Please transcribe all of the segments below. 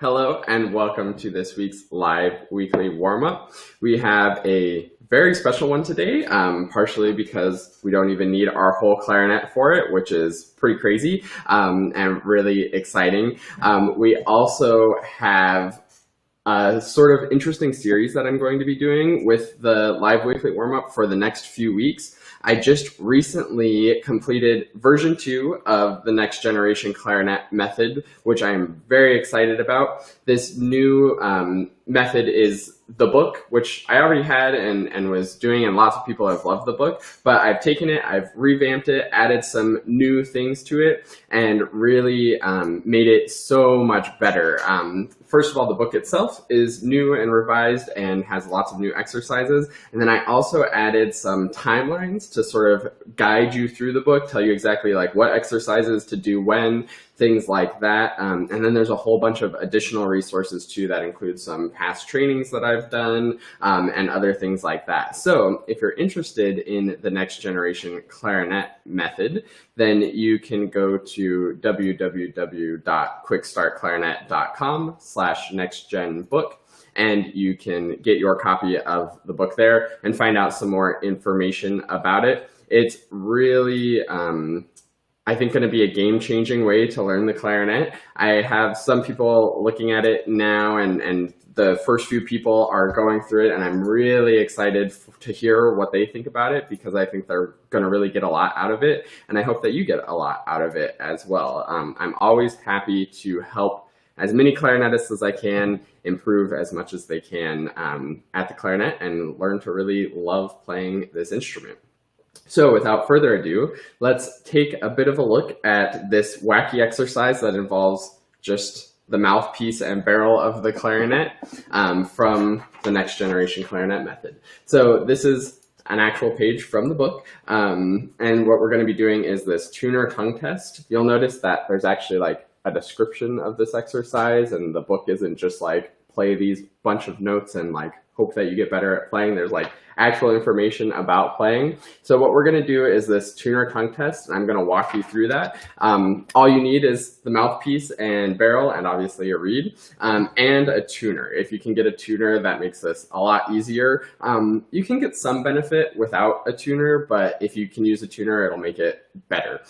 Hello and welcome to this week's live weekly warm-up. We have a very special one today, partially because we don't even need our whole clarinet for it, which is pretty crazy and really exciting. We also have a sort of interesting series that I'm going to be doing with the live weekly warm-up for the next few weeks. I just recently completed version 2 of the next generation clarinet method, which I'm very excited about. This new method is the book, which I already had and was doing, and lots of people have loved the book, but I've taken it, I've revamped it, added some new things to it, and really made it so much better. First of all, the book itself is new and revised and has lots of new exercises, and then I also added some timelines to sort of guide you through the book, tell you exactly like what exercises to do when, things like that. And then there's a whole bunch of additional resources too that include some past trainings that I've done and other things like that. So if you're interested in the next generation clarinet method, then you can go to www.quickstartclarinet.com/nextgenbook. And you can get your copy of the book there and find out some more information about it. It's really, I think, going to be a game-changing way to learn the clarinet. I have some people looking at it now, and the first few people are going through it, and I'm really excited to hear what they think about it, because I think they're going to really get a lot out of it, and I hope that you get a lot out of it as well. I'm always happy to help as many clarinetists as I can improve as much as they can at the clarinet and learn to really love playing this instrument. So without further ado, let's take a bit of a look at this wacky exercise that involves just the mouthpiece and barrel of the clarinet from the next generation clarinet method. So this is an actual page from the book, and what we're going to be doing is this tuner tongue test. You'll notice that there's actually like a description of this exercise, and the book isn't just like play these bunch of notes and like hope that you get better at playing. There's like actual information about playing. So what we're going to do is this tuner tongue test, and I'm going to walk you through that. All you need is the mouthpiece and barrel, and obviously a reed, and a tuner. If you can get a tuner, that makes this a lot easier. You can get some benefit without a tuner, but if you can use a tuner, it'll make it better.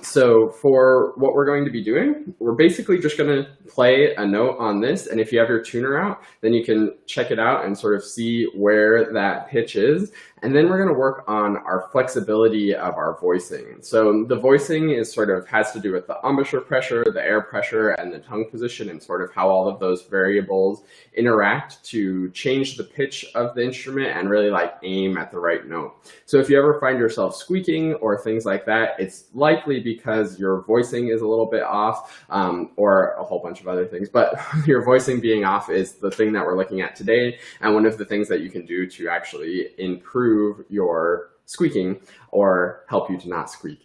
So for what we're going to be doing, we're basically just going to play a note on this, and if you have your tuner out, then you can check it out and sort of see where that pitch is. And then we're going to work on our flexibility of our voicing. So the voicing is sort of has to do with the embouchure pressure, the air pressure, and the tongue position, and sort of how all of those variables interact to change the pitch of the instrument and really like aim at the right note. So if you ever find yourself squeaking or things like that, it's likely because your voicing is a little bit off, or a whole bunch of other things. But your voicing being off is the thing that we're looking at today, and one of the things that you can do to actually improve your squeaking or help you to not squeak.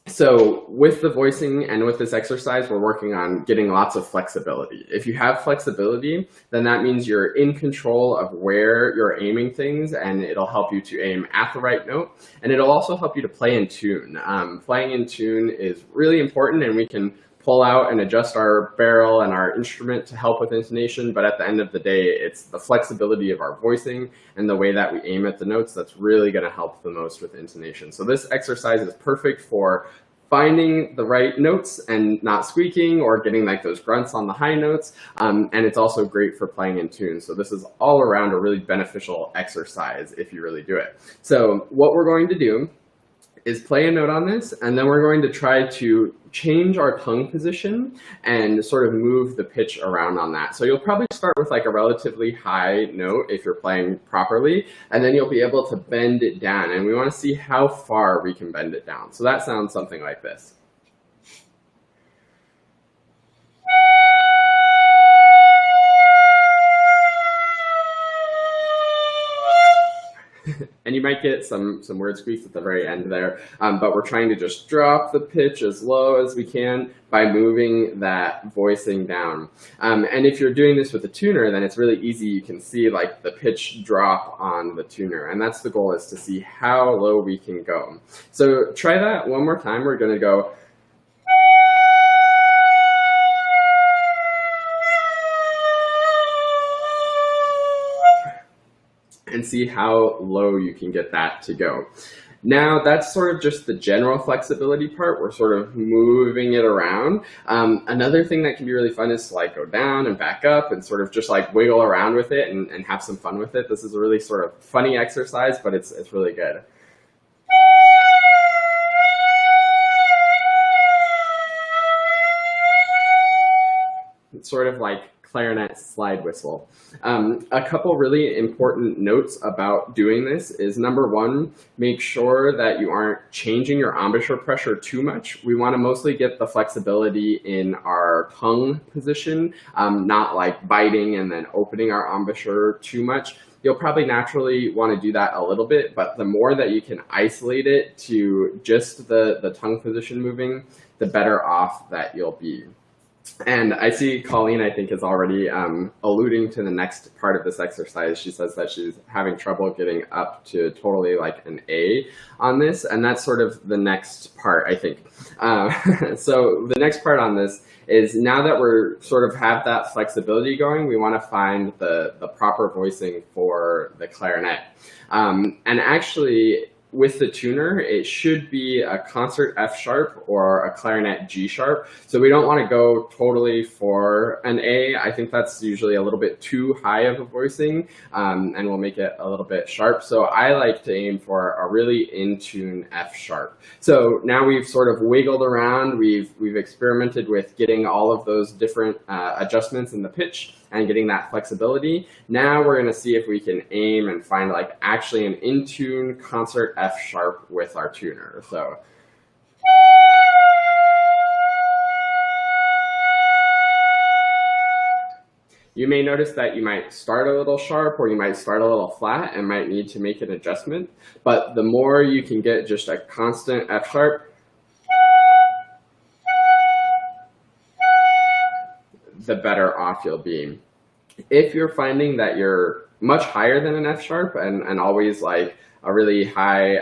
So with the voicing and with this exercise, we're working on getting lots of flexibility. If you have flexibility, then that means you're in control of where you're aiming things, and it'll help you to aim at the right note, and it'll also help you to play in tune. Playing in tune is really important, and we can pull out and adjust our barrel and our instrument to help with intonation, but at the end of the day, it's the flexibility of our voicing and the way that we aim at the notes that's really going to help the most with intonation. So this exercise is perfect for finding the right notes and not squeaking or getting like those grunts on the high notes, and it's also great for playing in tune. So this is all around a really beneficial exercise if you really do it. So what we're going to do is play a note on this, and then we're going to try to change our tongue position and sort of move the pitch around on that. So you'll probably start with like a relatively high note if you're playing properly, and then you'll be able to bend it down, and we want to see how far we can bend it down. So that sounds something like this. And you might get some weird squeaks at the very end there, but we're trying to just drop the pitch as low as we can by moving that voicing down. And if you're doing this with a tuner, then it's really easy. You can see like the pitch drop on the tuner, and that's the goal, is to see how low we can go. So try that one more time. We're going to go and see how low you can get that to go. Now, that's sort of just the general flexibility part. We're sort of moving it around. Another thing that can be really fun is to like go down and back up and sort of just like wiggle around with it and have some fun with it. This is a really sort of funny exercise, but it's really good. It's sort of like clarinet slide whistle. A couple really important notes about doing this is, number one, make sure that you aren't changing your embouchure pressure too much. We want to mostly get the flexibility in our tongue position, not like biting and then opening our embouchure too much. You'll probably naturally want to do that a little bit, but the more that you can isolate it to just the tongue position moving, the better off that you'll be. And I see Colleen, I think, is already alluding to the next part of this exercise. She says that she's having trouble getting up to totally like an A on this, and that's sort of the next part, I think. So the next part on this is, now that we're sort of have that flexibility going, we want to find the proper voicing for the clarinet. And actually, with the tuner, it should be a concert F sharp or a clarinet G sharp. So we don't want to go totally for an A. I think that's usually a little bit too high of a voicing, and we'll make it a little bit sharp. So I like to aim for a really in tune F sharp. So now we've sort of wiggled around. We've experimented with getting all of those different adjustments in the pitch and getting that flexibility. Now we're going to see if we can aim and find like actually an in tune concert F sharp with our tuner. So you may notice that you might start a little sharp or you might start a little flat and might need to make an adjustment. But the more you can get just a constant F sharp, the better off you'll be. If you're finding that you're much higher than an F sharp and always like a really high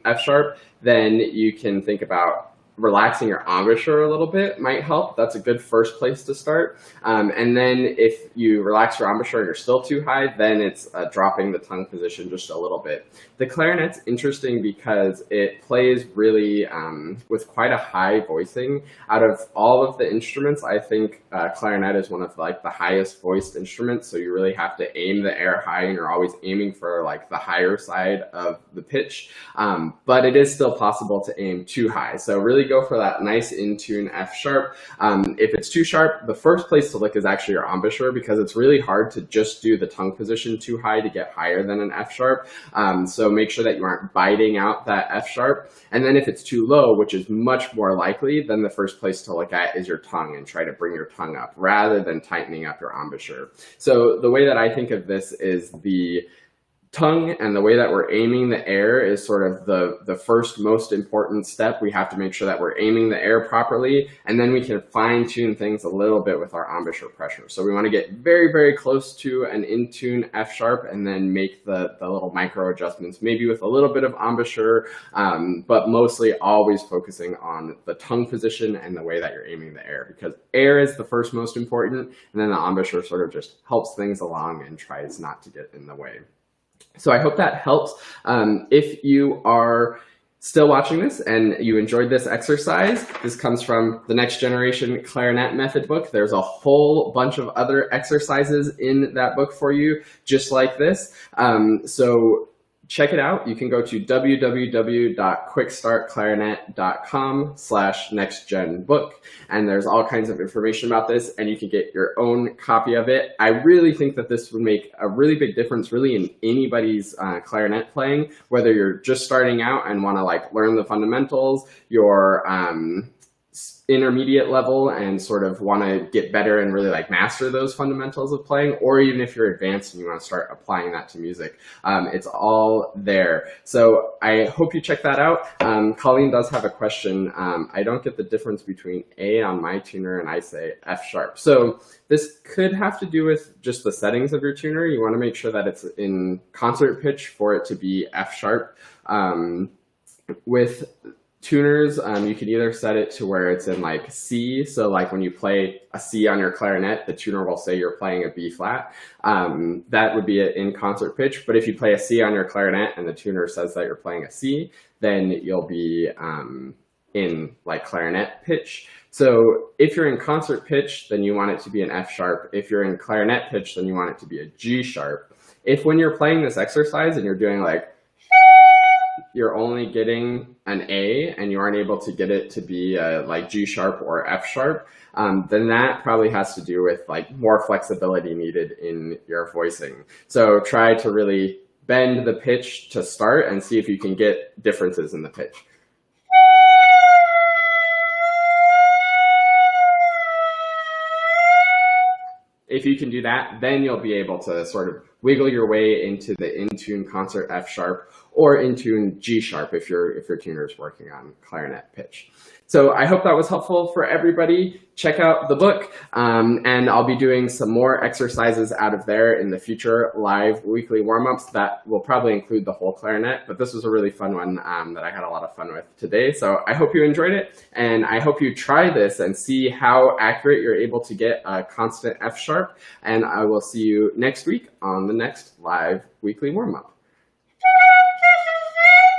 F sharp, then you can think about relaxing your embouchure a little bit might help. That's a good first place to start. And then if you relax your embouchure and you're still too high, then it's dropping the tongue position just a little bit. The clarinet's interesting because it plays really with quite a high voicing. Out of all of the instruments, I think clarinet is one of like the highest voiced instruments. So you really have to aim the air high, and you're always aiming for like the higher side of the pitch. But it is still possible to aim too high. So really go for that nice in-tune F sharp. If it's too sharp, the first place to look is actually your embouchure, because it's really hard to just do the tongue position too high to get higher than an F sharp. So make sure that you aren't biting out that F sharp. And then if it's too low, which is much more likely, then the first place to look at is your tongue and try to bring your tongue up rather than tightening up your embouchure. So the way that I think of this is the tongue and the way that we're aiming the air is sort of the first most important step. We have to make sure that we're aiming the air properly, and then we can fine tune things a little bit with our embouchure pressure. So we want to get very, very close to an in-tune F sharp and then make the little micro adjustments, maybe with a little bit of embouchure, but mostly always focusing on the tongue position and the way that you're aiming the air, because air is the first most important, and then the embouchure sort of just helps things along and tries not to get in the way. So I hope that helps. If you are still watching this and you enjoyed this exercise, this comes from the Next Generation Clarinet Method book. There's a whole bunch of other exercises in that book for you, just like this. So check it out. You can go to www.quickstartclarinet.com/nextgenbook, and there's all kinds of information about this, and you can get your own copy of it. I really think that this would make a really big difference really in anybody's clarinet playing, whether you're just starting out and want to like learn the fundamentals, your intermediate level and sort of want to get better and really like master those fundamentals of playing, or even if you're advanced and you want to start applying that to music. It's all there. So I hope you check that out. Colleen does have a question. I don't get the difference between A on my tuner and I say F sharp. So this could have to do with just the settings of your tuner. You want to make sure that it's in concert pitch for it to be F sharp. With tuners, you can either set it to where it's in like C. So like when you play a C on your clarinet, the tuner will say you're playing a B flat. That would be an in concert pitch. But if you play a C on your clarinet and the tuner says that you're playing a C, then you'll be in like clarinet pitch. So if you're in concert pitch, then you want it to be an F sharp. If you're in clarinet pitch, then you want it to be a G sharp. If when you're playing this exercise and you're doing like, you're only getting an A and you aren't able to get it to be like G sharp or F sharp, then that probably has to do with like more flexibility needed in your voicing. So try to really bend the pitch to start and see if you can get differences in the pitch. If you can do that, then you'll be able to sort of wiggle your way into the in-tune concert F sharp or in-tune G sharp if your tuner is working on clarinet pitch. So I hope that was helpful for everybody. Check out the book, and I'll be doing some more exercises out of there in the future live weekly warm-ups that will probably include the whole clarinet, but this was a really fun one that I had a lot of fun with today. So I hope you enjoyed it, and I hope you try this and see how accurate you're able to get a constant F sharp, and I will see you next week on the next live weekly warm-up.